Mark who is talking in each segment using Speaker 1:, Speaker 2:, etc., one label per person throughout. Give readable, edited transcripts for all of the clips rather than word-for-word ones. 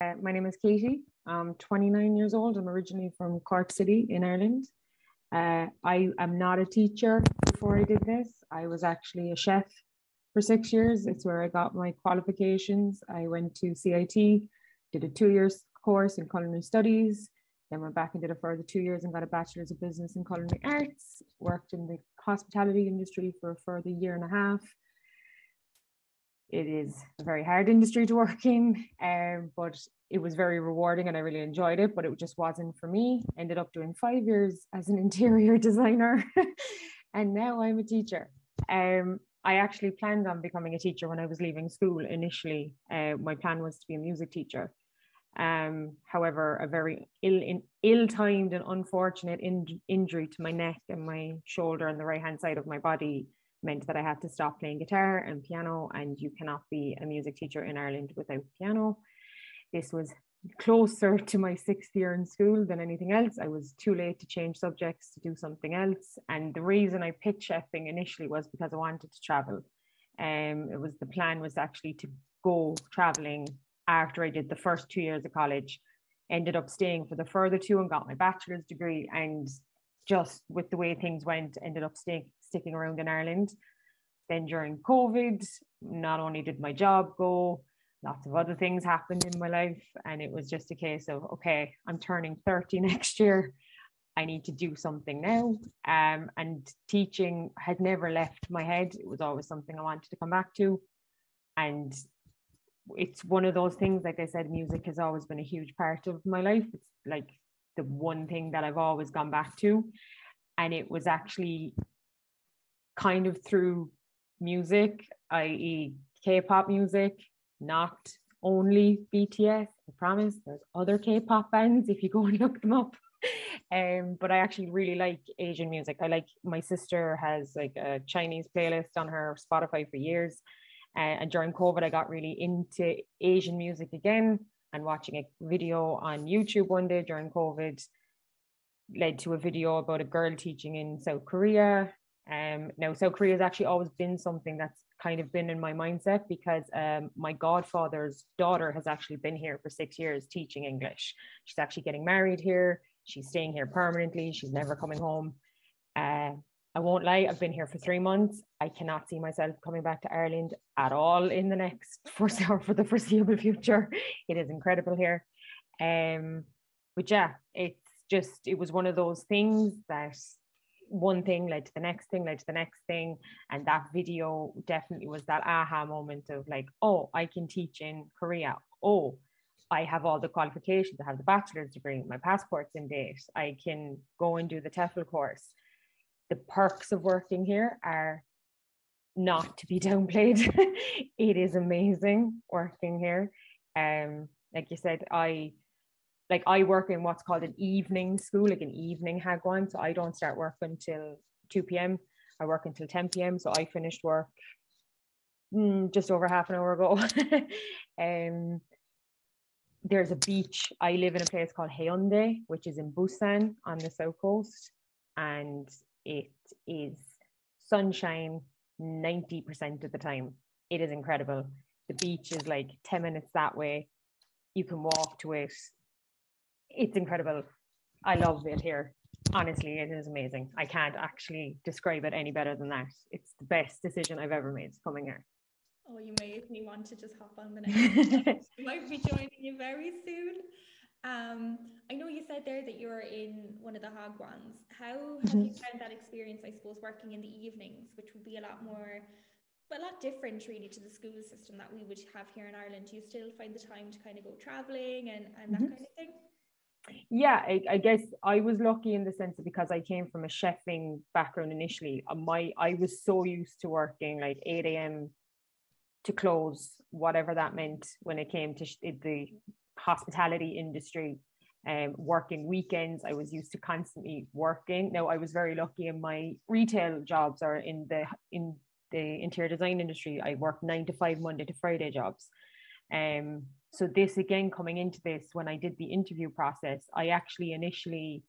Speaker 1: My name is Katie. I'm 29 years old. I'm originally from Cork City in Ireland. I am not a teacher before I did this. I was actually a chef for 6 years. It's where I got my qualifications. I went to CIT, did a 2 year course in culinary studies, then went back and did a further 2 years and got a bachelor's of business in culinary arts, worked in the hospitality industry for a further year and a half. It is a very hard industry to work in, but it was very rewarding and I really enjoyed it, but it just wasn't for me. Ended up doing 5 years as an interior designer and now I'm a teacher. I actually planned on becoming a teacher when I was leaving school initially. My plan was to be a music teacher. However, a very ill-timed and unfortunate injury to my neck and my shoulder and the right-hand side of my body meant that I had to stop playing guitar and piano, and you cannot be a music teacher in Ireland without piano. This was closer to my 6th year in school than anything else. I was too late to change subjects to do something else. And the reason I picked chefing initially was because I wanted to travel. The plan was actually to go traveling after I did the first 2 years of college. Ended up staying for the further 2 and got my bachelor's degree, and just with the way things went, ended up sticking around in Ireland. Then during COVID, not only did my job go, lots of other things happened in my life, and it was just a case of, okay, I'm turning 30 next year. I need to do something now. And teaching had never left my head. It was always something I wanted to come back to. And it's one of those things, like I said, music has always been a huge part of my life. It's like the one thing that I've always gone back to. And it was actually kind of through music, i.e. K-pop music, not only BTS, I promise. There's other K-pop bands if you go and look them up. But I actually really like Asian music. My sister has like a Chinese playlist on her Spotify for years. And during COVID, I got really into Asian music again, and watching a video on YouTube one day during COVID led to a video about a girl teaching in South Korea. Now, South Korea has actually always been something that's kind of been in my mindset, because my godfather's daughter has actually been here for 6 years teaching English. She's actually getting married here. She's staying here permanently. She's never coming home. I won't lie, I've been here for 3 months. I cannot see myself coming back to Ireland at all in the next for the foreseeable future. It is incredible here. But yeah, it was one of those things that one thing led to the next thing, led to the next thing. And that video definitely was that aha moment of like, oh, I can teach in Korea. Oh, I have all the qualifications. I have the bachelor's degree. My passport's in date. I can go and do the TEFL course. The perks of working here are not to be downplayed. It is amazing working here. Like you said, I work in what's called an evening school, like an evening hagwon. So I don't start work until 2 p.m. I work until 10 p.m. So I finished work just over half an hour ago. There's a beach. I live in a place called Haeundae, which is in Busan on the south coast. And it is sunshine 90% of the time. It is incredible. The beach is like 10 minutes that way. You can walk to it. It's incredible. I love it here. Honestly, it is amazing. I can't actually describe it any better than that. It's the best decision I've ever made coming here.
Speaker 2: Oh, you made me want to just hop on the next. I might be joining you very soon. I know you said there that you're in one of the hagwons. How have you found that experience, I suppose, working in the evenings, which would be a lot different really to the school system that we would have here in Ireland? Do you still find the time to kind of go traveling and that kind of thing?
Speaker 1: Yeah, I guess I was lucky in the sense that because I came from a chefing background initially, I was so used to working like 8 a.m. to close, whatever that meant when it came to the hospitality industry. Working weekends, I was used to constantly working. Now, I was very lucky in my retail jobs or in the interior design industry. I worked 9 to 5 Monday to Friday jobs. So this again, coming into this, when I did the interview process, I actually initially,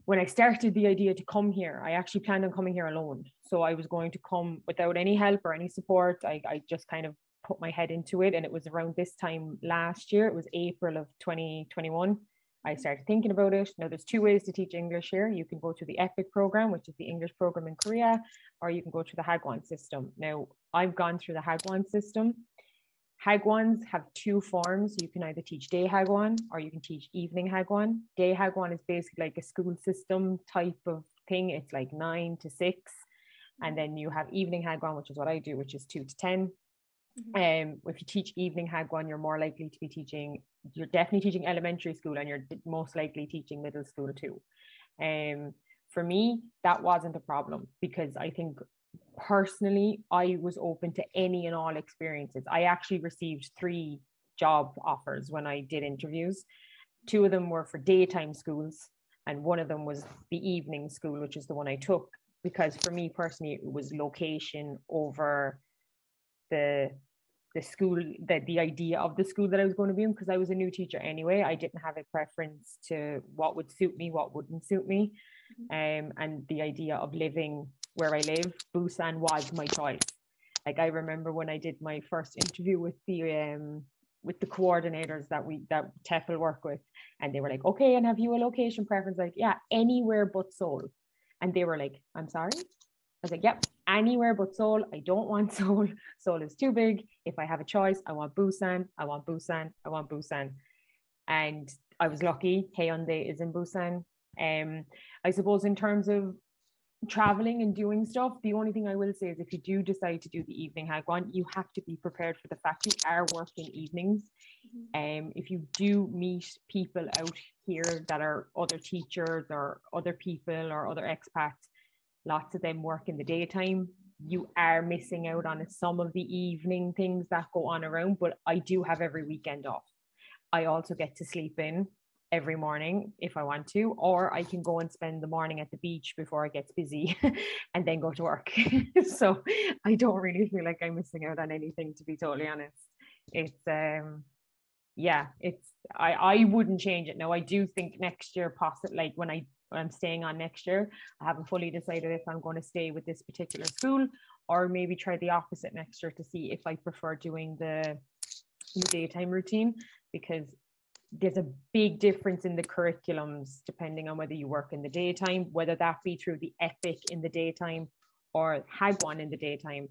Speaker 1: when I started the idea to come here, I actually planned on coming here alone. So I was going to come without any help or any support. I just kind of put my head into it. And it was around this time last year, it was April of 2021. I started thinking about it. Now, there's two ways to teach English here. You can go through the EPIC program, which is the English program in Korea, or you can go through the Hagwon system. Now, I've gone through the Hagwon system. Hagwons have two forms. You can either teach day Hagwon or you can teach evening Hagwon. Day Hagwon is basically like a school system type of thing. It's like 9 to 6. And then you have evening Hagwon, which is what I do, which is 2 to 10. If you teach evening Hagwon, you're more likely to be teaching, you're definitely teaching elementary school, and you're most likely teaching middle school too. For me, that wasn't a problem, because I think personally, I was open to any and all experiences. I actually received 3 job offers when I did interviews. 2 of them were for daytime schools, and one of them was the evening school, which is the one I took, because for me personally, it was location over the school, the idea of the school that I was going to be in, because I was a new teacher anyway. I didn't have a preference to what would suit me, what wouldn't suit me. And the idea of living where I live, Busan was my choice. Like, I remember when I did my first interview with the coordinators that TEFL work with, and they were like, okay, and have you a location preference? Like, yeah, anywhere but Seoul. And they were like, I'm sorry? I was like, yep, anywhere but Seoul. I don't want Seoul. Seoul is too big. If I have a choice, I want Busan. I want Busan. I want Busan. And I was lucky. Hyundai is in Busan. I suppose in terms of traveling and doing stuff, the only thing I will say is, if you do decide to do the evening Hagwon, you have to be prepared for the fact you are working evenings. If you do meet people out here that are other teachers or other people or other expats, lots of them work in the daytime. You are missing out on some of the evening things that go on around, but I do have every weekend off. I also get to sleep in every morning if I want to, or I can go and spend the morning at the beach before it gets busy and then go to work. So I don't really feel like I'm missing out on anything, to be totally honest. It's I wouldn't change it. Now, I do think next year, possibly, like when I'm staying on next year, I haven't fully decided if I'm going to stay with this particular school, or maybe try the opposite next year to see if I prefer doing the daytime routine, because there's a big difference in the curriculums depending on whether you work in the daytime, whether that be through the EPIC in the daytime or Hagwon in the daytime,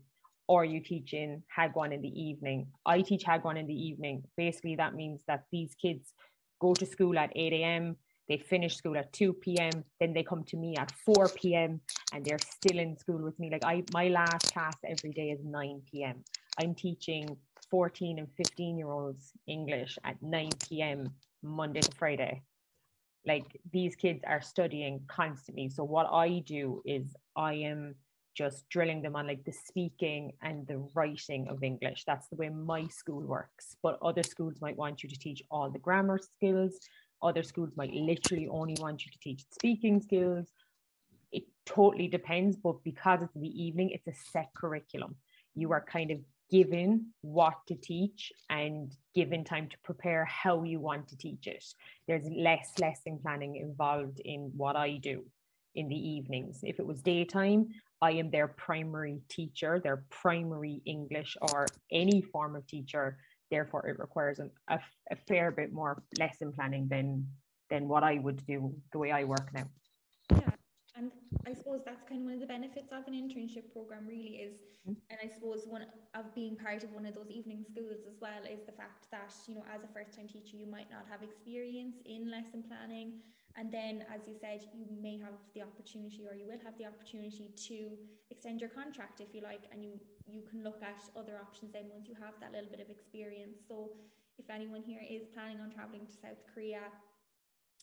Speaker 1: or you teach in Hagwon in the evening. I teach Hagwon in the evening. Basically, that means that these kids go to school at 8 a.m., they finish school at 2 p.m., then they come to me at 4 p.m. and they're still in school with me. Like, my last class every day is 9 p.m. I'm teaching 14 and 15-year-olds English at 9 p.m. Monday to Friday. Like, these kids are studying constantly. So what I do is I am just drilling them on like the speaking and the writing of English. That's the way my school works. But other schools might want you to teach all the grammar skills. Other schools might literally only want you to teach speaking skills. It totally depends. But because it's in the evening, it's a set curriculum. You are kind of given what to teach and given time to prepare how you want to teach it. There's less lesson planning involved in what I do in the evenings. If it was daytime, I am their primary teacher, their primary English or any form of teacher. Therefore, it requires a fair bit more lesson planning than what I would do the way I work now.
Speaker 2: Yeah, and I suppose that's kind of one of the benefits of an internship program, really is, and I suppose one of being part of one of those evening schools as well, is the fact that, you know, as a first-time teacher, you might not have experience in lesson planning. And then, as you said, you may have the opportunity, or you will have the opportunity to extend your contract if you like, and you can look at other options then once you have that little bit of experience. So if anyone here is planning on traveling to South Korea,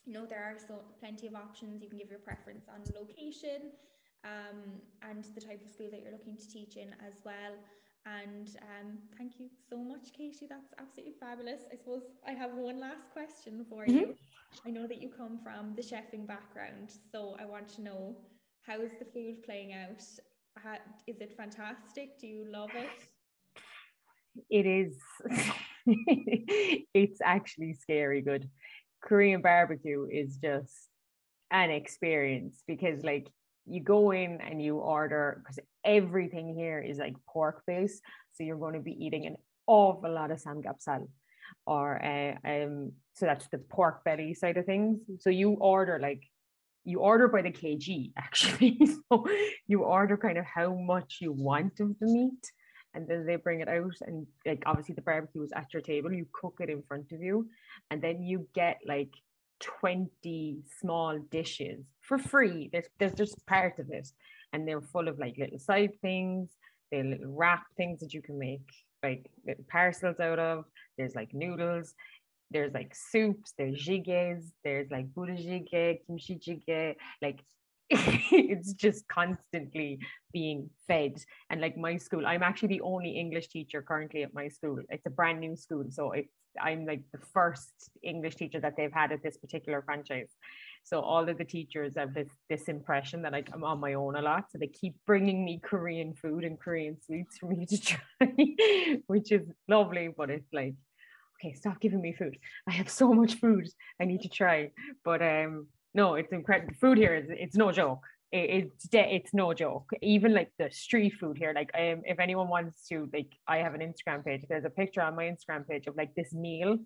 Speaker 2: you know, there are plenty of options. You can give your preference on location, and the type of school that you're looking to teach in as well. And thank you so much, Katie. That's absolutely fabulous. I suppose I have one last question for you. I know that you come from the chefing background, so I want to know, how is the food playing out? Is it fantastic? Do you love it?
Speaker 1: It is. It's actually scary good. Korean barbecue is just an experience, because like, you go in and you order, because everything here is like pork based, so you're going to be eating an awful lot of samgyeopsal, or so that's the pork belly side of things. So you order by the kg actually. So you order kind of how much you want of the meat, and then they bring it out, and like obviously the barbecue is at your table, you cook it in front of you, and then you get like 20 small dishes for free. There's just part of it, and they're full of like little side things. They're little wrap things that you can make like little parcels out of. There's like noodles, there's like soups, there's jigaes, there's like butter jjigae, kimchi jjigae, like it's just constantly being fed. And like my school, I'm actually the only English teacher currently at my school. It's a brand new school, so I'm like the first English teacher that they've had at this particular franchise. So all of the teachers have this impression that I'm on my own a lot. So they keep bringing me Korean food and Korean sweets for me to try, which is lovely. But it's like, okay, stop giving me food. I have so much food I need to try. But no, it's incredible. Food here it's no joke. It's no joke. Even like the street food here, like if anyone wants to, like, I have an Instagram page. There's a picture on my Instagram page of like this meal.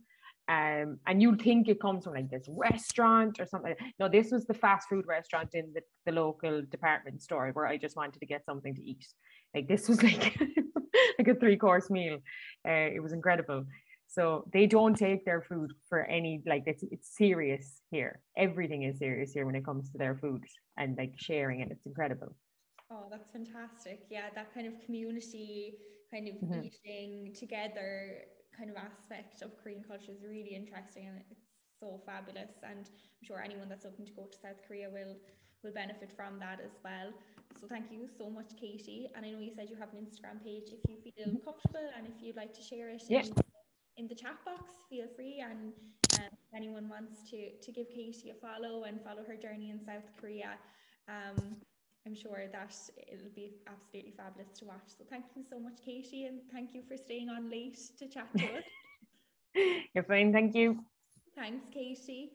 Speaker 1: And you'd think it comes from like this restaurant or something. No, this was the fast food restaurant in the local department store where I just wanted to get something to eat. Like this was like like a 3-course meal. It was incredible. So they don't take their food for any, like it's serious here. Everything is serious here when it comes to their food and like sharing it. It's incredible.
Speaker 2: Oh, that's fantastic. Yeah, that kind of community, kind of eating together kind of aspect of Korean culture is really interesting, and it's so fabulous. And I'm sure anyone that's looking to go to South Korea will benefit from that as well. So thank you so much, Katie. And I know you said you have an Instagram page. If you feel comfortable and if you'd like to share it
Speaker 1: Yeah.
Speaker 2: in the chat box, feel free. And if anyone wants to give Katie a follow and follow her journey in South Korea, I'm sure that it'll be absolutely fabulous to watch. So thank you so much, Katie, and thank you for staying on late to chat to us.
Speaker 1: You're fine, thank you.
Speaker 2: Thanks, Katie.